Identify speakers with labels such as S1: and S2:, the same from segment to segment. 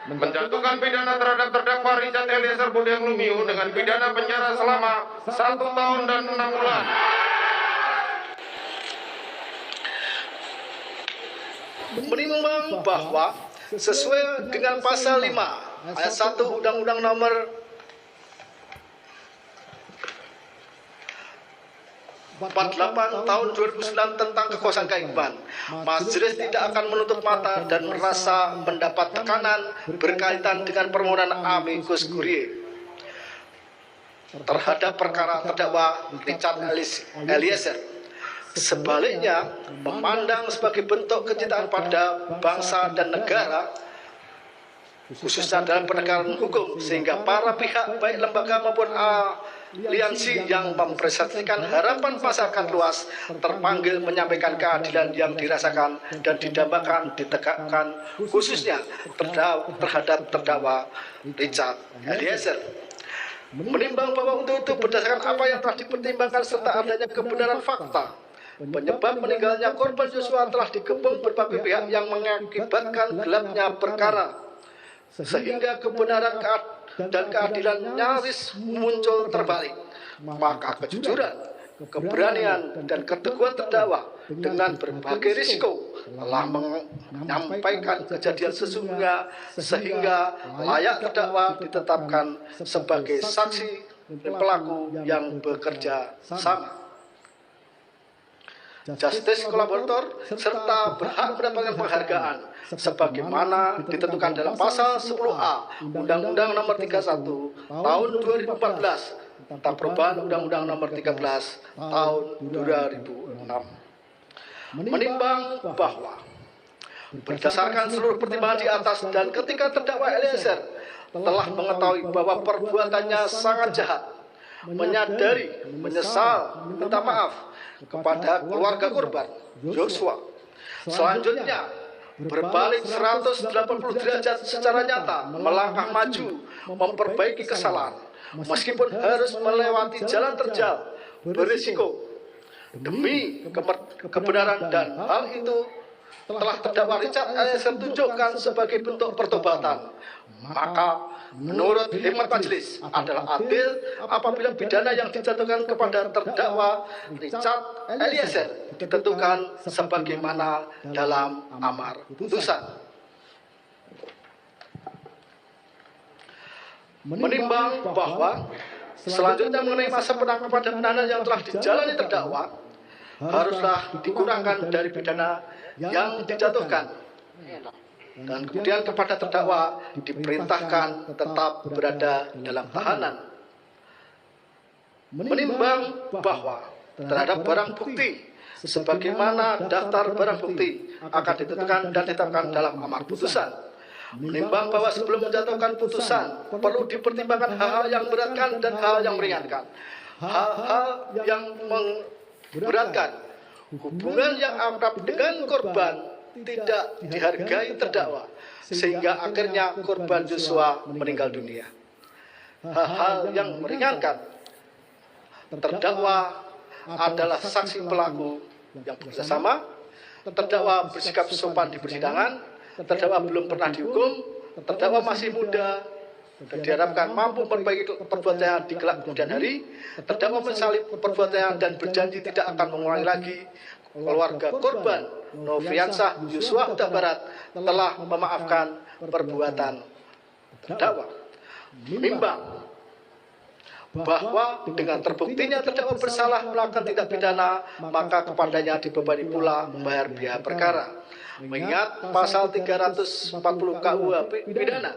S1: menjatuhkan pidana terhadap terdakwa Richard Eliezer Budiang Lumiu dengan pidana penjara selama 1 tahun dan 6 bulan.
S2: Menimbang bahwa sesuai dengan pasal 5 ayat 1 Undang-Undang Nomor 48 tahun 2009 tentang kekuasaan kehakiman, majelis tidak akan menutup mata dan merasa mendapat tekanan berkaitan dengan permohonan amicus curiae terhadap perkara terdakwa Richard Eliezer. Sebaliknya, memandang sebagai bentuk kecintaan pada bangsa dan negara, khususnya dalam penegakan hukum, sehingga para pihak baik lembaga maupun aliansi yang mempresentasikan harapan masyarakat luas terpanggil menyampaikan keadilan yang dirasakan dan didambakan ditegakkan, khususnya terhadap terdakwa Richard Eliezer. Menimbang bahwa untuk itu berdasarkan apa yang telah dipertimbangkan serta adanya kebenaran fakta, penyebab meninggalnya korban Yosua telah dikepung berbagai pihak yang mengakibatkan gelapnya perkara, sehingga kebenaran dan keadilan nyaris muncul terbalik. Maka kejujuran, keberanian, dan keteguhan terdakwa dengan berbagai risiko telah menyampaikan kejadian sesungguhnya, sehingga layak terdakwa ditetapkan sebagai saksi pelaku yang bekerja sama, justice kolaborator, serta berhak mendapatkan penghargaan sebagaimana ditentukan dalam pasal 10A Undang-Undang Nomor 31 Tahun 2014 tentang perubahan Undang-Undang Nomor 13 Tahun 2006. Menimbang bahwa berdasarkan seluruh pertimbangan di atas dan ketika terdakwa Eliezer telah mengetahui bahwa perbuatannya sangat jahat, menyadari, menyesal, minta maaf kepada keluarga korban Yosua, selanjutnya berbalik 180 derajat secara nyata, melangkah maju, memperbaiki kesalahan, meskipun harus melewati jalan terjal, berisiko demi kebenaran, dan hal itu telah terdakwa Richard Eliezer tunjukkan sebagai bentuk pertobatan. Maka menurut hemat majelis adalah adil apabila pidana yang dijatuhkan kepada terdakwa Richard Eliezer ditentukan sebagaimana dalam amar putusan. Menimbang bahwa selanjutnya mengenai masa penangkapan dan penahanan yang telah dijalani terdakwa haruslah dikurangkan dari pidana yang dijatuhkan, dan kemudian kepada terdakwa diperintahkan tetap berada dalam tahanan. Menimbang bahwa terhadap barang bukti sebagaimana daftar barang bukti akan ditentukan dan ditetapkan dalam amar putusan. Menimbang bahwa sebelum menjatuhkan putusan perlu dipertimbangkan hal-hal yang memberatkan dan hal yang meringankan. Hal-hal yang memberatkan, hubungan yang akrab dengan korban tidak dihargai terdakwa, sehingga akhirnya korban Yosua meninggal dunia. Hal-hal yang meringankan, terdakwa adalah saksi pelaku yang bekerjasama, terdakwa bersikap sopan di persidangan, terdakwa belum pernah dihukum, terdakwa masih muda dan diharapkan mampu memperbaiki perbuatannya di kelak kemudian hari, terdakwa menyesali perbuatannya dan berjanji tidak akan mengulangi lagi. Keluarga korban Nofriansah Yosua Huta Barat telah memaafkan perbuatan terdakwa. Menimbang bahwa dengan terbuktinya terdakwa bersalah melakukan tindak pidana, maka kepadanya dibebani pula membayar biaya perkara. Mengingat pasal 340 KUH pidana,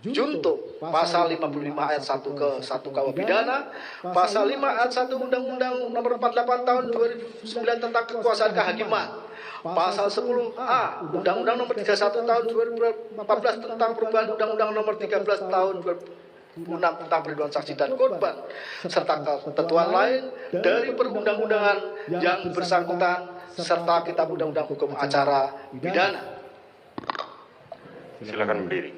S2: junto pasal 55 ayat 1 ke 1 KUH pidana, pasal 5 ayat 1 Undang-Undang Nomor 48 Tahun 2009 tentang kekuasaan kehakiman, pasal 10A Undang-Undang Nomor 31 Tahun 2014 tentang perubahan Undang-Undang Nomor 13 Tahun 2006 tentang perlindungan saksi dan korban, serta ketentuan lain dari perundang-undangan yang bersangkutan, serta kitab undang-undang hukum acara pidana.
S1: Silakan berdiri.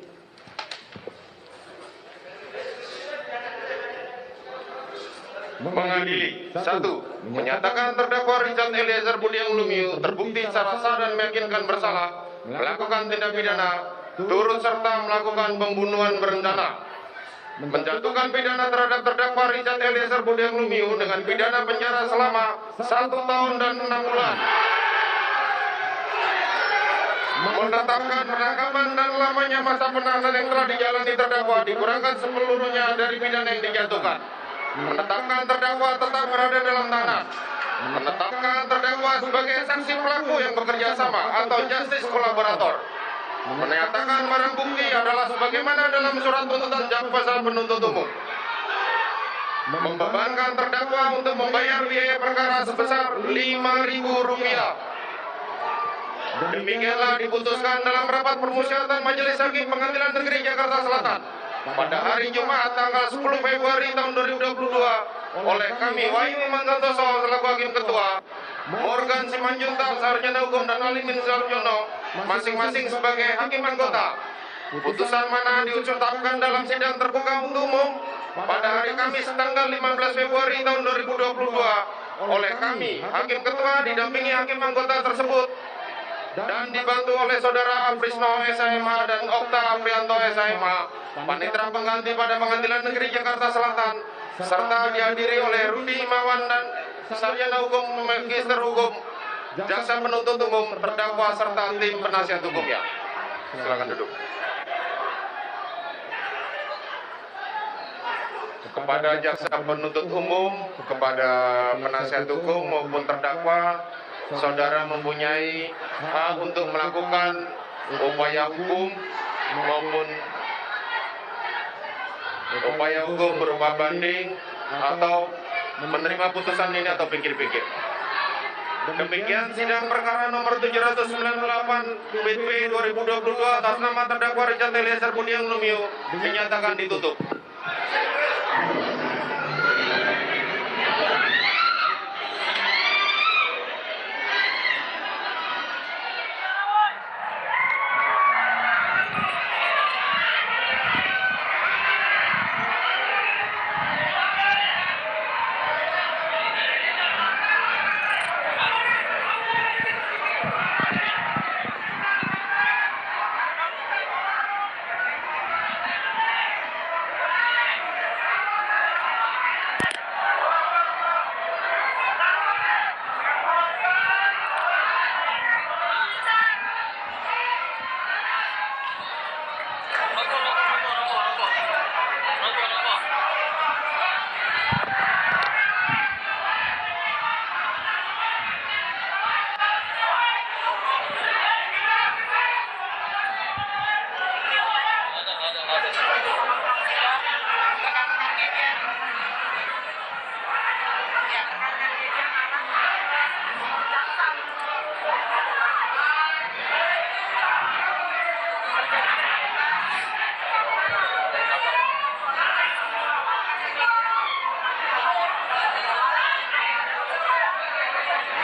S1: Mengadili. 1. Menyatakan terdakwa Richard Eliezer Budiang Lumiu terbukti secara sah dan meyakinkan bersalah melakukan tindak pidana turut serta melakukan pembunuhan berencana, menjatuhkan pidana terhadap terdakwa Richard Eliezer Budiang Lumiu dengan pidana penjara selama 1 tahun dan 6 bulan, menetapkan penangkapan dan lamanya masa penahanan yang telah dijalani terdakwa dikurangkan sepeluruhnya dari pidana yang dijatuhkan, menetapkan terdakwa tetap berada dalam tahanan, menetapkan terdakwa sebagai saksi pelaku yang bekerja sama atau justice kolaborator, menyatakan barang bukti adalah sebagaimana dalam surat tuntutan jaksa penuntut umum, membebankan terdakwa untuk membayar biaya perkara sebesar Rp5.000. Demikianlah diputuskan dalam rapat permusyawaratan Majelis Hakim Pengadilan Negeri Jakarta Selatan pada hari Jumat tanggal 10 Februari tahun 2022 oleh kami Wahyu Iman Santoso selaku Hakim Ketua, Morgan Simanjuntak Sarjana Hukum dan Alimin Sarjono masing-masing sebagai Hakim Anggota. Putusan mana diucapkan dalam sidang terbuka untuk umum pada hari Kamis tanggal 15 Februari tahun 2022 oleh kami Hakim Ketua didampingi Hakim Anggota tersebut dan dibantu oleh Saudara Aprisno SHMH dan Okta Aprianto SHMH, Panitera Pengganti pada Pengadilan Negeri Jakarta Selatan, serta dihadiri oleh Rudi Imawan dan Sarjana Hukum Magister Hukum, Jaksa Penuntut Umum, terdakwa serta tim penasihat hukumnya. Silakan duduk. Kepada Jaksa Penuntut Umum, kepada penasihat hukum maupun terdakwa, saudara mempunyai hak untuk melakukan upaya hukum maupun upaya hukum berupa banding atau menerima putusan ini atau pikir-pikir. Demikian sidang perkara nomor 798 BP 2022 atas nama terdakwa Richard Eliezer Budiang Lumiu dinyatakan ditutup.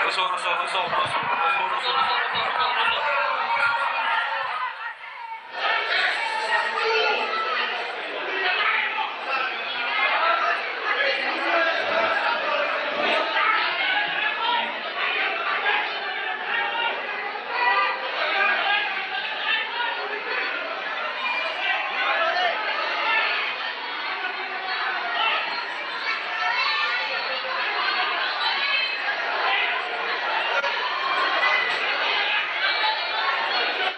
S1: Rusuh.